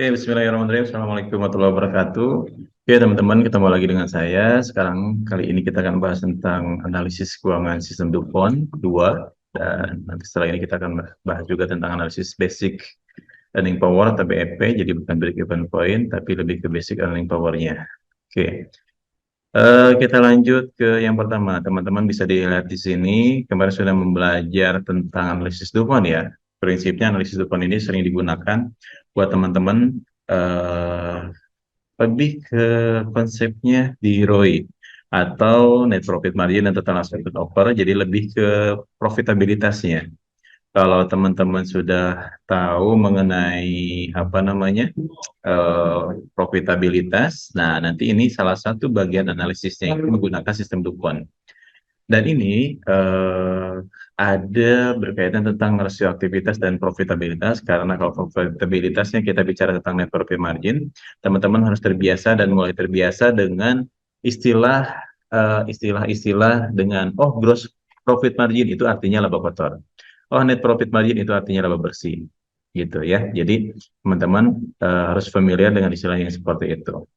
Oke, bismillahirrahmanirrahim. Assalamualaikum warahmatullahi wabarakatuh. Oke, teman-teman, ketemu lagi dengan saya. Sekarang kali ini kita akan bahas tentang analisis keuangan sistem DuPont 2. Dan nanti setelah ini kita akan bahas juga tentang analisis basic earning power atau BEP. Jadi bukan break even point, tapi lebih ke basic earning power-nya. Oke, kita lanjut ke yang pertama. Teman-teman bisa dilihat di sini. Kemarin sudah belajar tentang analisis DuPont ya. Prinsipnya analisis DuPont ini sering digunakan buat teman-teman eh, lebih ke konsepnya di ROI atau net profit margin dan total asset turnover, jadi lebih ke profitabilitasnya. Kalau teman-teman sudah tahu mengenai apa namanya eh, profitabilitas, nah nanti ini salah satu bagian analisisnya itu menggunakan sistem DuPont. Dan ini ada berkaitan tentang rasio aktivitas dan profitabilitas, karena kalau profitabilitasnya kita bicara tentang net profit margin, teman-teman harus terbiasa dan mulai terbiasa dengan istilah istilah-istilah dengan gross profit margin itu artinya laba kotor. Oh, net profit margin itu artinya laba bersih. Gitu ya. Jadi teman-teman harus familiar dengan istilah yang seperti itu.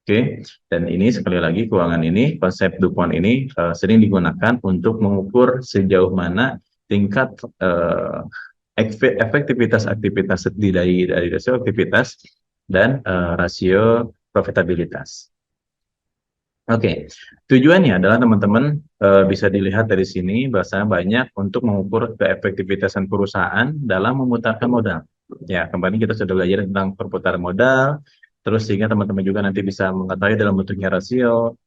Oke, dan ini sekali lagi keuangan ini, konsep DuPont ini sering digunakan untuk mengukur sejauh mana tingkat efektivitas aktivitas dari rasio aktivitas dan rasio profitabilitas. Oke, tujuannya adalah teman-teman bisa dilihat dari sini bahasa banyak untuk mengukur keefektivitasan perusahaan dalam memutarkan modal. Ya, kembali kita sudah belajar tentang perputaran modal, terus sehingga teman-teman juga nanti bisa mengetahui dalam bentuknya rasio.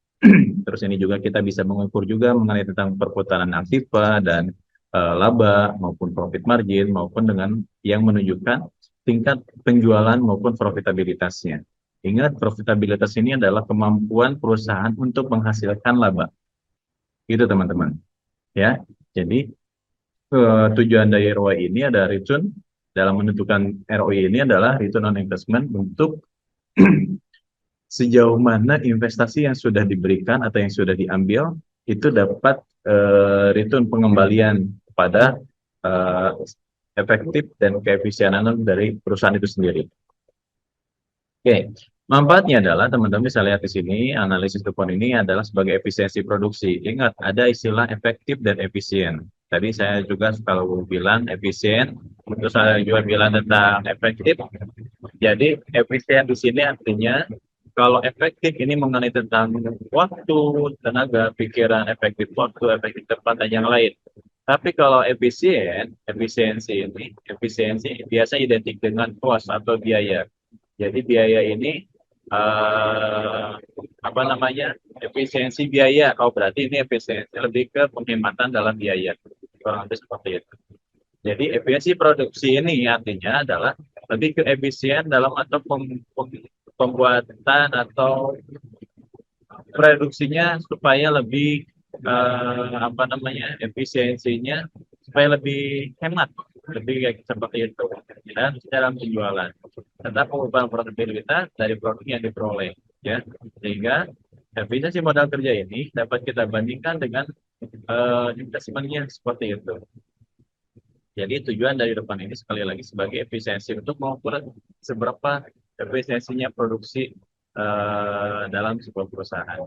Terus ini juga kita bisa mengukur juga mengenai tentang perputaran aktiva dan laba maupun profit margin maupun dengan yang menunjukkan tingkat penjualan maupun profitabilitasnya. Ingat, profitabilitas ini adalah kemampuan perusahaan untuk menghasilkan laba. Itu teman-teman. Ya, jadi tujuan dari ROI ini ada return dalam menentukan ROI ini adalah return on investment untuk sejauh mana investasi yang sudah diberikan atau yang sudah diambil itu dapat return pengembalian kepada eh, efektif dan keefisienan dari perusahaan itu sendiri. Oke, manfaatnya adalah teman-teman bisa lihat di sini, analisis DuPont ini adalah sebagai efisiensi produksi. Ingat, ada istilah efektif dan efisien. Tadi saya juga kalau bilang efisien, terus saya juga bilang tentang efektif. Jadi efisien di sini artinya kalau efektif ini mengenai tentang waktu, tenaga, pikiran, efektif waktu, efektif tempat, dan yang lain. Tapi kalau efisiensi biasa identik dengan cost atau biaya. Jadi biaya ini eh, apa namanya efisiensi biaya. Oh berarti ini efisiensi lebih ke penghematan dalam biaya. Kurang lebih seperti itu. Jadi efisiensi produksi ini artinya adalah lebih ke efisien dalam atau pembuatan atau produksinya supaya lebih apa namanya efisiensinya supaya lebih hemat, lebih kayak seperti itu. Dan secara penjualan serta pengubahan profitabilitas dari produk yang diperoleh, ya, sehingga efisiensi modal kerja ini dapat kita bandingkan dengan investmentnya seperti itu. Jadi tujuan dari depan ini sekali lagi sebagai efisiensi untuk mengukur seberapa efisiensinya produksi dalam sebuah perusahaan.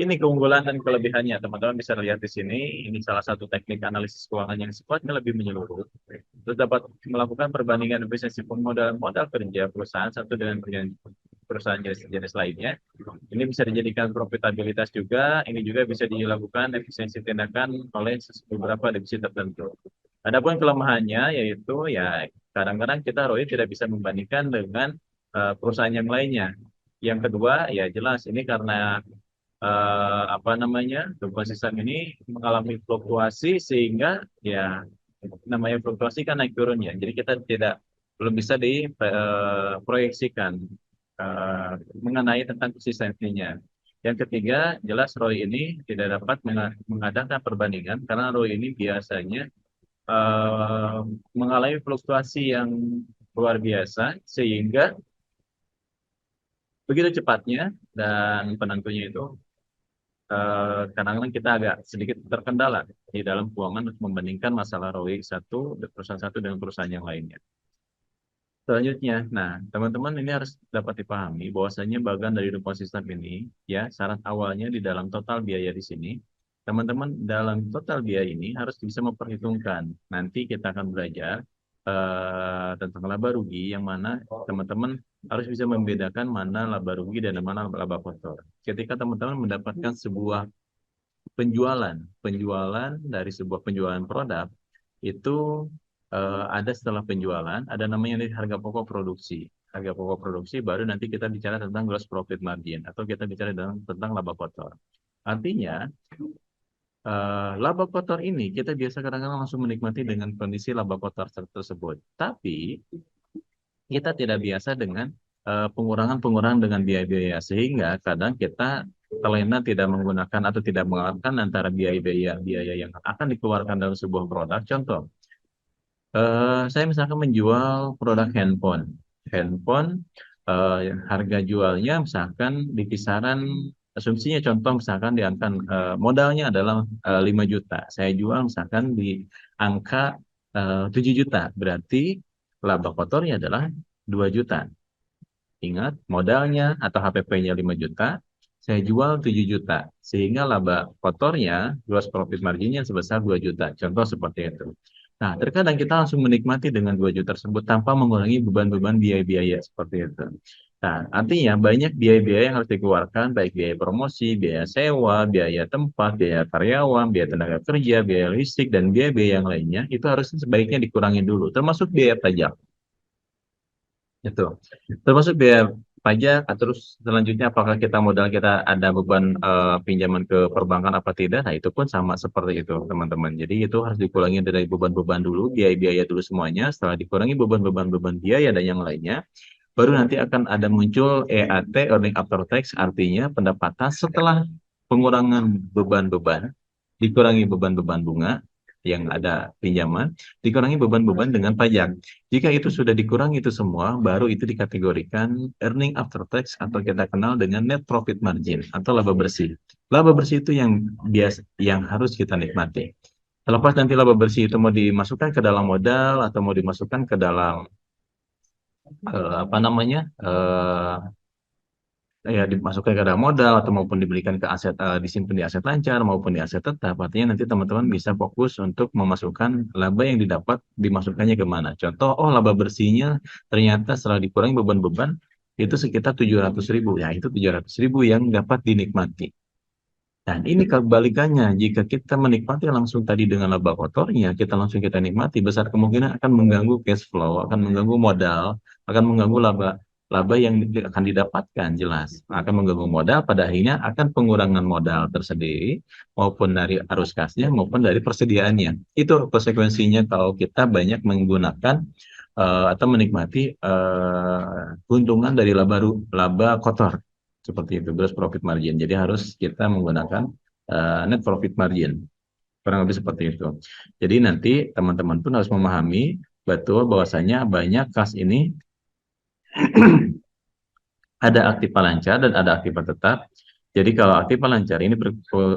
Ini keunggulan dan kelebihannya, teman-teman bisa lihat di sini. Ini salah satu teknik analisis keuangan yang sifatnya lebih menyeluruh. Terus dapat melakukan perbandingan efisiensi pemodal modal kerja perusahaan satu dengan perusahaan jenis lainnya. Ini bisa dijadikan profitabilitas juga. Ini juga bisa dilakukan efisiensi tindakan oleh beberapa divisi tertentu. Adapun kelemahannya yaitu ya kadang-kadang kita ROI tidak bisa membandingkan dengan perusahaan yang lainnya. Yang kedua ya jelas ini karena apa namanya gempa sistem ini mengalami fluktuasi sehingga ya namanya fluktuasi kan naik turun ya. Jadi kita belum bisa diproyeksikan mengenai tentang konsistensinya. Yang ketiga, jelas ROI ini tidak dapat mengadakan perbandingan karena ROI ini biasanya eh, mengalami fluktuasi yang luar biasa sehingga begitu cepatnya dan penentunya itu kadang-kadang kita agak sedikit terkendala di dalam keuangan untuk membandingkan masalah ROI satu perusahaan satu dengan perusahaan yang lainnya. Selanjutnya, nah teman-teman ini harus dapat dipahami bahwasanya bagian dari rumus sistem ini, ya syarat awalnya di dalam total biaya di sini, teman-teman dalam total biaya ini harus bisa memperhitungkan. Nanti kita akan belajar tentang laba rugi yang mana teman-teman harus bisa membedakan mana laba rugi dan mana laba kotor. Ketika teman-teman mendapatkan sebuah penjualan, penjualan dari sebuah penjualan produk itu ada setelah penjualan, ada namanya nih harga pokok produksi. Harga pokok produksi baru nanti kita bicara tentang gross profit margin atau kita bicara tentang laba kotor. Artinya laba kotor ini kita biasa kadang-kadang langsung menikmati dengan kondisi laba kotor tersebut. Tapi kita tidak biasa dengan pengurangan-pengurangan dengan biaya-biaya sehingga kadang kita terlena tidak menggunakan atau tidak mengalahkan antara biaya-biaya yang akan dikeluarkan dalam sebuah produk. Contoh, saya misalkan menjual produk handphone. Handphone harga jualnya misalkan di kisaran asumsinya contoh misalkan di angka modalnya adalah 5 juta. Saya jual misalkan di angka 7 juta. Berarti laba kotornya adalah 2 juta. Ingat, modalnya atau HPP-nya 5 juta, saya jual 7 juta. Sehingga laba kotornya, gross profit margin-nya sebesar 2 juta. Contoh seperti itu. Nah, terkadang kita langsung menikmati dengan 2 juta tersebut tanpa mengurangi beban-beban biaya-biaya seperti itu. Nah, artinya banyak biaya-biaya yang harus dikeluarkan, baik biaya promosi, biaya sewa, biaya tempat, biaya karyawan, biaya tenaga kerja, biaya listrik, dan biaya-biaya yang lainnya, itu harusnya sebaiknya dikurangi dulu, termasuk biaya pajak. Itu termasuk biaya pajak, terus selanjutnya apakah kita modal kita ada beban pinjaman ke perbankan apa tidak, nah itu pun sama seperti itu teman-teman. Jadi itu harus dikurangi dari beban-beban dulu, biaya-biaya dulu semuanya, setelah dikurangi beban-beban biaya dan yang lainnya, baru nanti akan ada muncul EAT, earning after tax, artinya pendapatan setelah pengurangan beban-beban, dikurangi beban-beban bunga yang ada pinjaman, dikurangi beban-beban dengan pajak. Jika itu sudah dikurangi itu semua, baru itu dikategorikan earning after tax atau kita kenal dengan net profit margin atau laba bersih. Laba bersih itu yang yang harus kita nikmati. Terlepas nanti laba bersih itu mau dimasukkan ke dalam modal atau mau dimasukkan ke dalam apa namanya ya dimasukkan ke dalam modal atau maupun diberikan ke aset disimpan di aset lancar maupun di aset tetap, artinya nanti teman-teman bisa fokus untuk memasukkan laba yang didapat dimasukkannya ke mana. Contoh, oh laba bersihnya ternyata setelah dikurangi beban-beban itu sekitar 700.000, ya itu 700.000 yang dapat dinikmati. Dan ini kebalikannya, jika kita menikmati langsung tadi dengan laba kotornya, kita langsung kita nikmati, besar kemungkinan akan mengganggu cash flow, akan mengganggu modal, akan mengganggu laba laba yang akan didapatkan, jelas. Akan mengganggu modal, pada akhirnya akan pengurangan modal tersendiri, maupun dari arus kasnya, maupun dari persediaannya. Itu konsekuensinya kalau kita banyak menggunakan atau menikmati keuntungan dari laba kotor seperti itu, gross profit margin. Jadi harus kita menggunakan net profit margin, kurang lebih seperti itu. Jadi nanti teman-teman pun harus memahami betul bahwasanya banyak kas ini ada aktiva lancar dan ada aktiva tetap. Jadi kalau aktiva lancar ini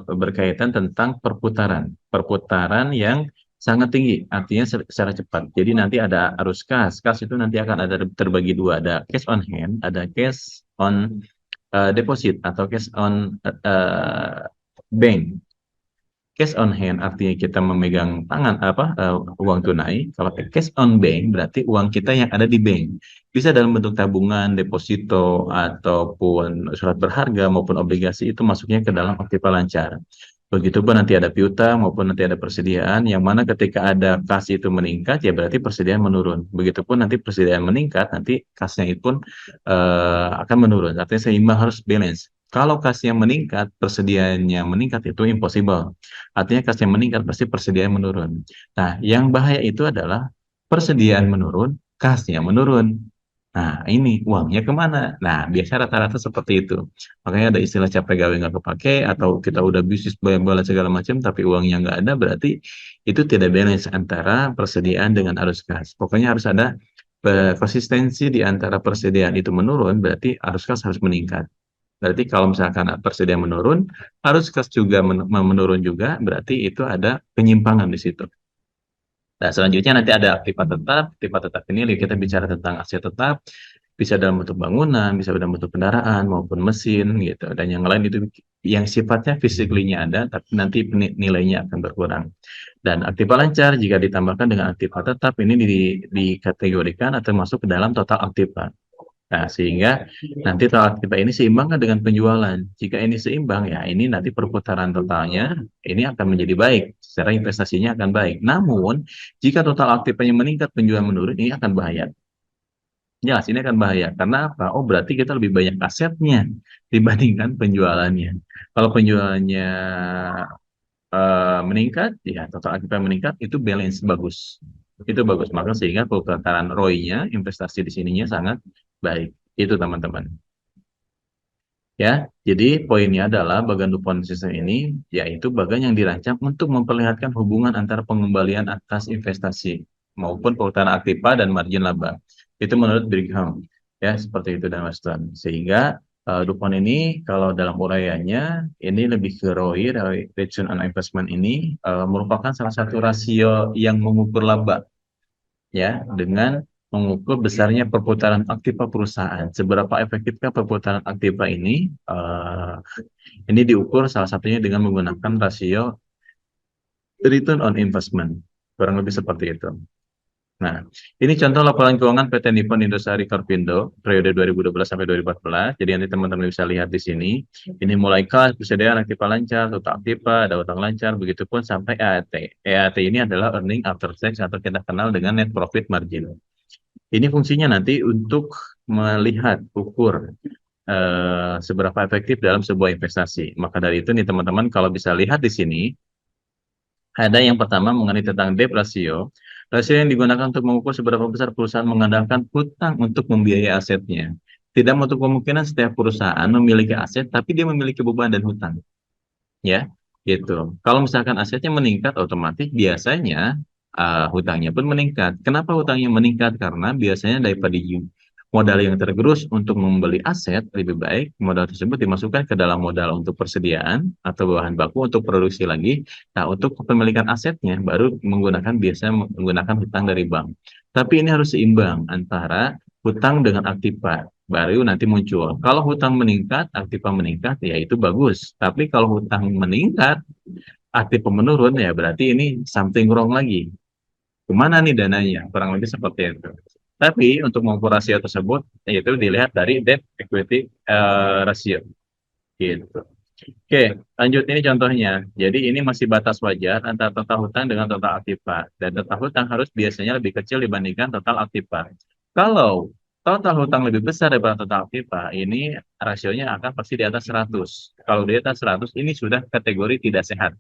berkaitan tentang perputaran yang sangat tinggi, artinya secara cepat. Jadi nanti ada arus kas itu nanti akan ada terbagi dua, ada cash on hand, ada cash on deposit atau cash on bank. Cash on hand artinya kita memegang tangan uang tunai. Kalau cash on bank berarti uang kita yang ada di bank. Bisa dalam bentuk tabungan, deposito, ataupun surat berharga maupun obligasi, itu masuknya ke dalam aktiva lancar. Begitupun nanti ada piutang maupun nanti ada persediaan, yang mana ketika ada kas itu meningkat, ya berarti persediaan menurun. Begitupun nanti persediaan meningkat, nanti kasnya itu pun akan menurun. Artinya seimbang, harus balance. Kalau kasnya meningkat, persediaannya meningkat, itu impossible. Artinya kasnya meningkat, pasti persediaan menurun. Nah, yang bahaya itu adalah persediaan menurun, kasnya menurun. Nah, ini uangnya kemana? Nah, biasa rata-rata seperti itu. Makanya ada istilah capek gawe nggak kepake, atau kita udah bisnis banyak segala macam, tapi uangnya nggak ada, berarti itu tidak balance antara persediaan dengan arus kas. Pokoknya harus ada konsistensi di antara persediaan itu menurun, berarti arus kas harus meningkat. Berarti kalau misalkan persediaan menurun, arus kas juga menurun juga, berarti itu ada penyimpangan di situ. Nah, selanjutnya nanti ada aktiva tetap. Aktiva tetap ini kita bicara tentang aset tetap, bisa dalam bentuk bangunan, bisa dalam bentuk kendaraan maupun mesin gitu. Dan yang lain itu yang sifatnya physically-nya ada, tapi nanti nilainya akan berkurang. Dan aktiva lancar jika ditambahkan dengan aktiva tetap ini dikategorikan atau masuk ke dalam total aktiva. Nah, sehingga nanti total aktiva ini seimbang dengan penjualan. Jika ini seimbang, ya ini nanti perputaran totalnya ini akan menjadi baik. Secara investasinya akan baik. Namun, jika total aktifnya meningkat, penjualan menurun, ini akan bahaya. Jelas, ini akan bahaya. Karena apa? Oh, berarti kita lebih banyak asetnya dibandingkan penjualannya. Kalau penjualannya meningkat, ya total aktiva meningkat, itu balance bagus. Itu bagus. Maka sehingga perputaran ROI-nya, investasi di sininya sangat baik. Itu teman-teman. Ya, jadi poinnya adalah bagan DuPont sistem ini yaitu bagan yang dirancang untuk memperlihatkan hubungan antara pengembalian atas investasi maupun perputaran aktiva dan margin laba. Itu menurut Brigham. Ya, seperti itu dan Mas Tuan. Sehingga DuPont ini kalau dalam uraiannya ini lebih ke ROI, return on investment ini merupakan salah satu rasio yang mengukur laba ya dengan mengukur besarnya perputaran aktiva perusahaan. Seberapa efektifkah perputaran aktiva ini? Ini diukur salah satunya dengan menggunakan rasio return on investment. Kurang lebih seperti itu. Nah, ini contoh laporan keuangan PT Nippon Indosari Korpindo periode 2012 sampai 2014. Jadi nanti teman-teman bisa lihat di sini. Ini mulai kas, persediaan aktiva lancar, total aktiva, ada utang lancar, begitupun sampai EAT. EAT ini adalah earning after tax atau kita kenal dengan net profit margin. Ini fungsinya nanti untuk melihat, ukur seberapa efektif dalam sebuah investasi. Maka dari itu nih teman-teman kalau bisa lihat di sini, ada yang pertama mengenai tentang debt ratio. Rasio yang digunakan untuk mengukur seberapa besar perusahaan mengandalkan hutang untuk membiayai asetnya. Tidak menutup kemungkinan setiap perusahaan memiliki aset, tapi dia memiliki beban dan hutang. Ya, gitu. Kalau misalkan asetnya meningkat, otomatis biasanya hutangnya pun meningkat. Kenapa hutangnya meningkat? Karena biasanya daripada modal yang tergerus untuk membeli aset, lebih baik modal tersebut dimasukkan ke dalam modal untuk persediaan atau bahan baku untuk produksi lagi. Nah, untuk kepemilikan asetnya baru biasanya menggunakan hutang dari bank. Tapi ini harus seimbang antara hutang dengan aktiva. Baru nanti muncul. Kalau hutang meningkat, aktiva meningkat, ya itu bagus. Tapi kalau hutang meningkat, aktiva menurun, ya berarti ini something wrong lagi. Kemana nih dananya? Kurang lebih seperti itu. Tapi untuk mengukur rasio tersebut, yaitu dilihat dari debt equity ratio. Gitu. Oke, lanjut ini contohnya. Jadi ini masih batas wajar antara total hutang dengan total aktiva. Dan total hutang harus biasanya lebih kecil dibandingkan total aktiva. Kalau total hutang lebih besar daripada total aktiva, ini rasionya akan pasti di atas 100. Kalau di atas 100, ini sudah kategori tidak sehat.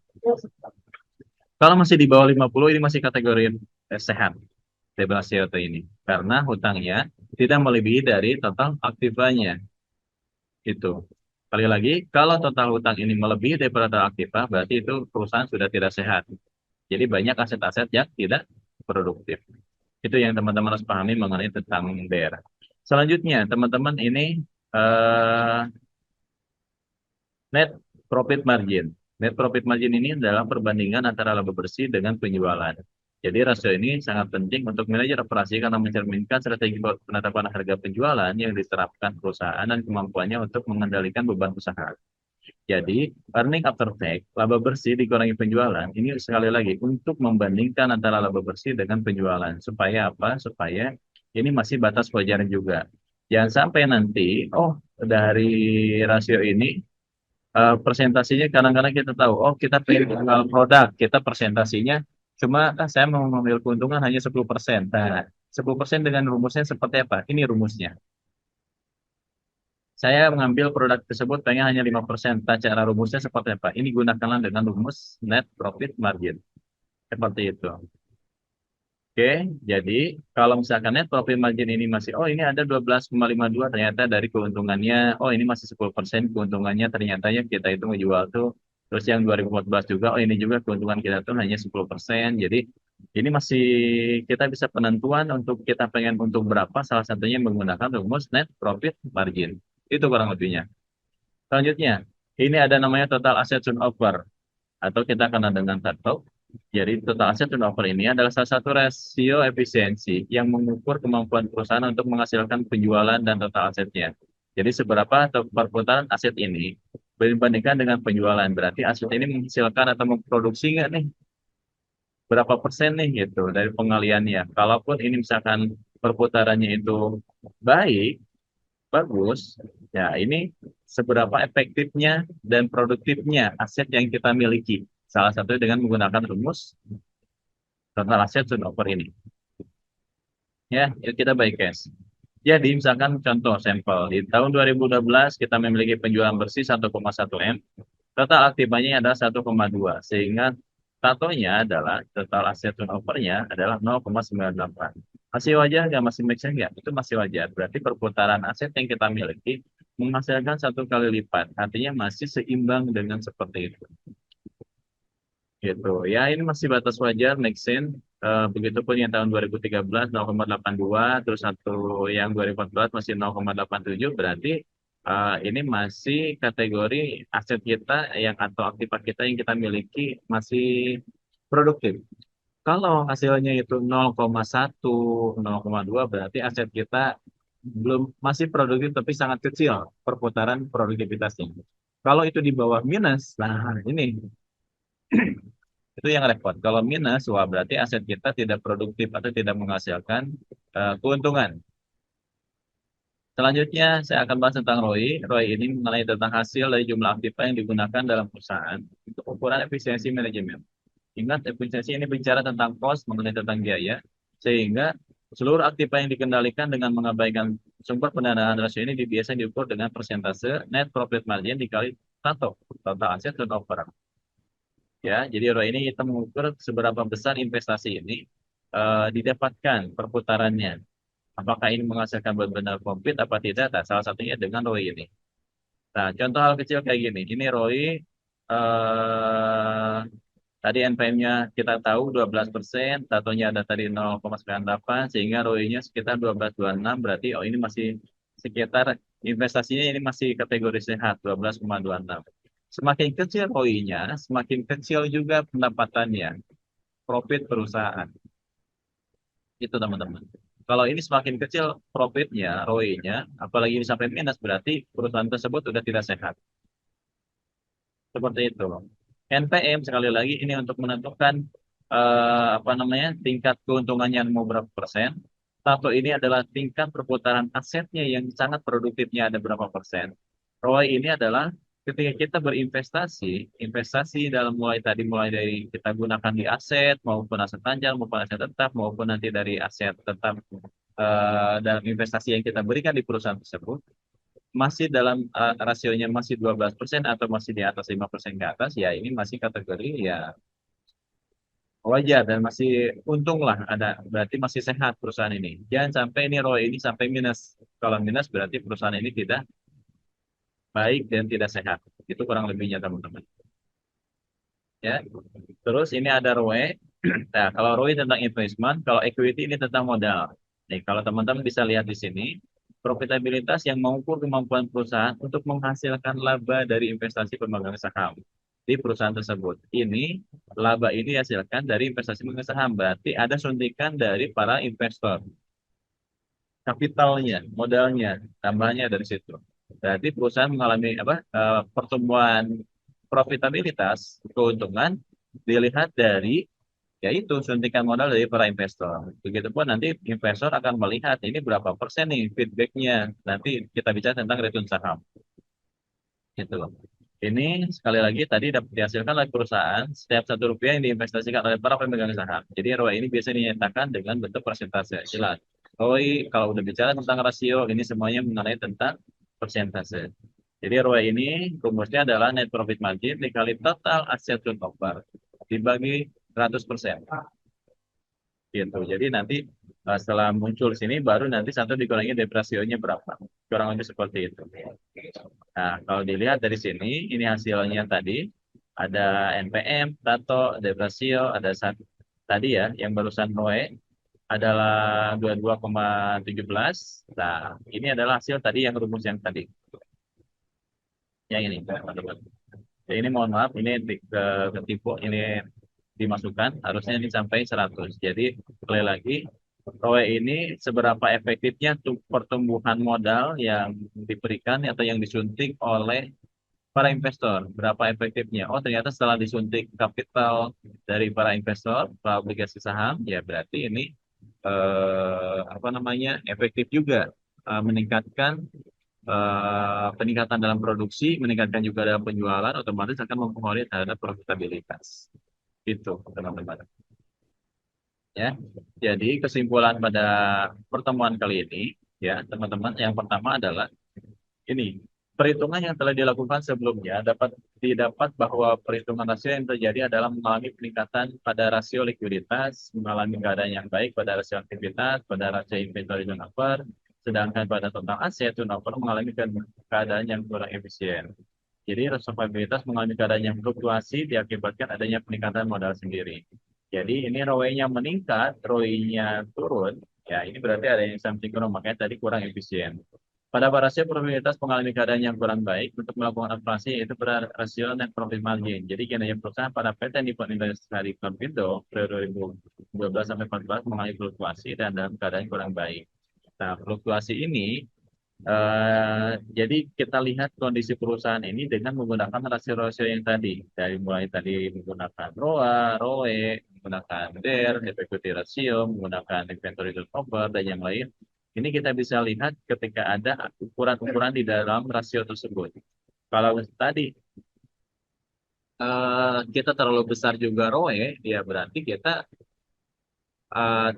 Kalau masih di bawah 50, ini masih kategori sehat. Rasio ini. Karena hutangnya tidak melebihi dari total aktivanya. Itu. Sekali lagi, kalau total hutang ini melebihi daripada total aktiva, berarti itu perusahaan sudah tidak sehat. Jadi banyak aset-aset yang tidak produktif. Itu yang teman-teman harus pahami mengenai tentang BR. Selanjutnya, teman-teman ini net profit margin. Net profit margin ini adalah perbandingan antara laba bersih dengan penjualan. Jadi rasio ini sangat penting untuk manajer operasi karena mencerminkan strategi penetapan harga penjualan yang diterapkan perusahaan dan kemampuannya untuk mengendalikan beban usaha. Jadi, earning after tax, laba bersih dikurangi penjualan, ini sekali lagi untuk membandingkan antara laba bersih dengan penjualan. Supaya apa? Supaya ini masih batas wajar juga. Jangan sampai nanti, oh dari rasio ini, presentasinya kadang-kadang kita tahu, oh kita pengen jual produk, kita presentasinya cuma saya mau mengambil keuntungan hanya 10%. Nah, 10% dengan rumusnya seperti apa? Ini rumusnya. Saya mengambil produk tersebut pengen hanya 5%. Nah, cara rumusnya seperti apa? Ini gunakanlah dengan rumus net profit margin. Seperti itu. Oke, jadi kalau misalkan net profit margin ini masih, oh ini ada 12,52 ternyata dari keuntungannya, oh ini masih 10% keuntungannya ternyata ya kita itu menjual tuh, terus yang 2014 juga, oh ini juga keuntungan kita tuh hanya 10%, jadi ini masih kita bisa penentuan untuk kita pengen untuk berapa, salah satunya menggunakan rumus net profit margin. Itu kurang lebihnya. Selanjutnya, ini ada namanya total asset turnover, atau kita kenal dengan TATO. Jadi total asset turnover ini adalah salah satu rasio efisiensi yang mengukur kemampuan perusahaan untuk menghasilkan penjualan dan total asetnya. Jadi seberapa perputaran aset ini dibandingkan dengan penjualan. Berarti aset ini menghasilkan atau memproduksi nggak nih? Berapa persen nih gitu dari pengaliannya. Kalaupun ini misalkan perputarannya itu baik, bagus, ya ini seberapa efektifnya dan produktifnya aset yang kita miliki. Salah satu dengan menggunakan rumus total aset turnover ini. Ya, yuk kita baik guys. Jadi misalkan contoh sampel di tahun 2012 kita memiliki penjualan bersih 1,1 M, total aktifanya adalah 1,2, sehingga tatonya adalah total aset turnovernya adalah 0,98. Masih wajar nggak? Masih make sense nggak? Itu masih wajar. Berarti perputaran aset yang kita miliki menghasilkan 1 kali lipat. Artinya masih seimbang dengan seperti itu. Gitu. Ya, ini masih batas wajar, make sense. Begitupun yang tahun 2013 0,82, terus satu yang 2014 masih 0,87, berarti ini masih kategori aset kita yang atau aktiva kita yang kita miliki masih produktif. Kalau hasilnya itu 0,1, 0,2, berarti aset kita belum masih produktif tapi sangat kecil perputaran produktivitasnya. Kalau itu di bawah minus, nah ini itu yang repot. Kalau minus, wah berarti aset kita tidak produktif atau tidak menghasilkan keuntungan. Selanjutnya, saya akan bahas tentang ROI. ROI ini mengenai tentang hasil dari jumlah aktiva yang digunakan dalam perusahaan untuk ukuran efisiensi manajemen. Ingat, efisiensi ini bicara tentang cost, mengenai tentang biaya, sehingga seluruh aktiva yang dikendalikan dengan mengabaikan sumber pendanaan rasio ini biasanya diukur dengan persentase net profit margin dikali total aset turnover. Ya, jadi ROI ini kita mengukur seberapa besar investasi ini didapatkan perputarannya. Apakah ini menghasilkan benar-benar profit apa tidak? Nah, salah satunya dengan ROI ini. Nah, contoh hal kecil kayak gini. Ini ROI eh, tadi NPM-nya kita tahu 12%, tatonya ada tadi 0,98, sehingga ROI-nya sekitar 12,26, berarti oh ini masih sekitar investasinya ini masih kategori sehat, 12,26. Semakin kecil ROI-nya, semakin kecil juga pendapatannya, profit perusahaan. Itu teman-teman. Kalau ini semakin kecil profitnya, ROI-nya, apalagi ini sampai minus, berarti perusahaan tersebut sudah tidak sehat. Seperti itu. NPM sekali lagi ini untuk menentukan apa namanya tingkat keuntungannya mau berapa persen. Satu ini adalah tingkat perputaran asetnya yang sangat produktifnya ada berapa persen. ROI ini adalah ketika kita berinvestasi, investasi dalam mulai dari kita gunakan di aset maupun aset tanjang maupun aset tetap maupun nanti dari aset tetap dalam investasi yang kita berikan di perusahaan tersebut masih dalam rasionya masih 12% atau masih di atas 5% ke atas, ya ini masih kategori ya wajar dan masih untung lah ada, berarti masih sehat perusahaan ini. Jangan sampai ini ROI ini sampai minus. Kalau minus berarti perusahaan ini tidak baik dan tidak sehat. Itu kurang lebihnya teman-teman. Ya. Terus ini ada ROE. Nah, kalau ROE tentang investment, kalau equity ini tentang modal. Nih, kalau teman-teman bisa lihat di sini, profitabilitas yang mengukur kemampuan perusahaan untuk menghasilkan laba dari investasi pemegang saham di perusahaan tersebut. Ini laba ini dihasilkan dari investasi pemegang saham, berarti ada suntikan dari para investor, kapitalnya, modalnya, tambahnya dari situ. Berarti perusahaan mengalami apa? Pertumbuhan profitabilitas, keuntungan dilihat dari yaitu suntikan modal dari para investor. Begitupun nanti investor akan melihat ini berapa persen nih feedbacknya. Nanti kita bicara tentang return saham. Gitu loh. Ini sekali lagi tadi dapat dihasilkan oleh perusahaan setiap 1 rupiah yang diinvestasikan oleh para pemegang saham. Jadi ROI ini biasanya dinyatakan dengan bentuk persentase. Jelas. ROI kalau udah bicara tentang rasio ini semuanya mengenai tentang persentase. Jadi ROI ini rumusnya adalah net profit margin dikali total aset turnover dibagi 100%. Gitu. Jadi nanti setelah muncul sini baru nanti satu dikurangi dari rasionya berapa. Kurang lebih seperti itu. Nah, kalau dilihat dari sini, ini hasilnya tadi ada NPM, Tato, ada rasio, ada tadi ya, yang barusan ROE adalah 22,17. Nah, ini adalah hasil tadi yang rumus yang tadi. Yang ini, teman-teman. Ya, ini mohon maaf, ini ketipu, ini dimasukkan, harusnya ini sampai 100. Jadi, sekali lagi, ROE ini seberapa efektifnya untuk pertumbuhan modal yang diberikan atau yang disuntik oleh para investor, berapa efektifnya? Oh, ternyata setelah disuntik kapital dari para investor, para obligasi saham, ya berarti ini apa namanya efektif juga meningkatkan peningkatan dalam produksi, meningkatkan juga dalam penjualan, otomatis akan mempengaruhi terhadap profitabilitas. Itu, teman-teman. Ya, jadi kesimpulan pada pertemuan kali ini, ya, teman-teman, yang pertama adalah ini perhitungan yang telah dilakukan sebelumnya dapat didapat bahwa perhitungan rasio yang terjadi adalah mengalami peningkatan pada rasio likuiditas, mengalami keadaan yang baik pada rasio aktivitas, pada rasio inventory turnover, sedangkan pada total aset turnover mengalami keadaan yang kurang efisien. Jadi resolvabilitas mengalami keadaan yang fluktuasi diakibatkan adanya peningkatan modal sendiri. Jadi ini ROE-nya meningkat, ROE-nya turun, ya ini berarti ada yang sinkron, makanya tadi kurang efisien. Pada rasio probabilitas mengalami keadaan yang kurang baik untuk melakukan operasi yaitu pada rasio net profit margin. Jadi kinerja perusahaan pada PT Nippon Industri Kompito periode 2012 sampai 2014 mengalami fluktuasi dan dalam keadaan kurang baik. Nah, fluktuasi ini jadi kita lihat kondisi perusahaan ini dengan menggunakan rasio-rasio yang tadi. Dari mulai tadi menggunakan ROA, ROE, menggunakan DER, debt equity ratio, menggunakan inventory turnover, dan yang lain. Ini kita bisa lihat ketika ada ukuran-ukuran di dalam rasio tersebut. Kalau tadi kita terlalu besar juga ROE, ya berarti kita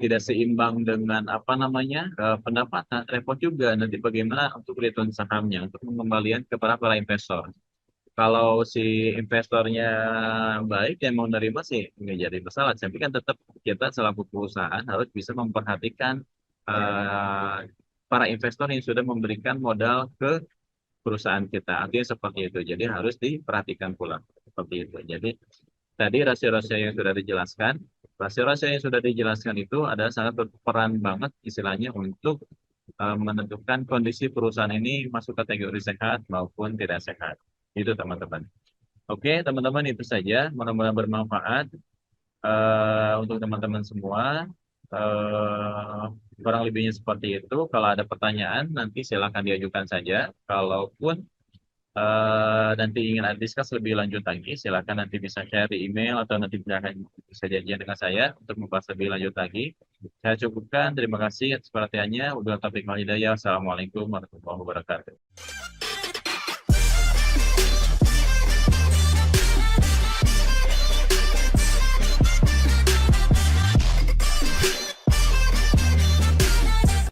tidak seimbang dengan apa namanya pendapatan, repot juga nanti bagaimana untuk return sahamnya untuk pengembalian kepada para investor. Kalau si investornya baik yang mau nerima sih nggak jadi masalah, tapi kan tetap kita selaku perusahaan harus bisa memperhatikan uh, para investor yang sudah memberikan modal ke perusahaan kita. Artinya seperti itu. Jadi harus diperhatikan pula seperti itu. Jadi tadi rasio-rasio yang sudah dijelaskan, rasio-rasio yang sudah dijelaskan itu adalah sangat berperan banget istilahnya untuk menentukan kondisi perusahaan ini masuk kategori sehat maupun tidak sehat. Itu teman-teman. Oke, teman-teman itu saja. Mudah-mudahan bermanfaat untuk teman-teman semua. Eh, Kurang lebihnya seperti itu. Kalau ada pertanyaan, nanti silakan diajukan saja. Kalaupun nanti ingin ada diskus lebih lanjut lagi, silakan nanti bisa share di email atau nanti bisa janjian dengan saya untuk membahas lebih lanjut lagi. Saya cukupkan. Terima kasih atas perhatiannya. Udah topik Hidayah. Assalamualaikum warahmatullahi wabarakatuh.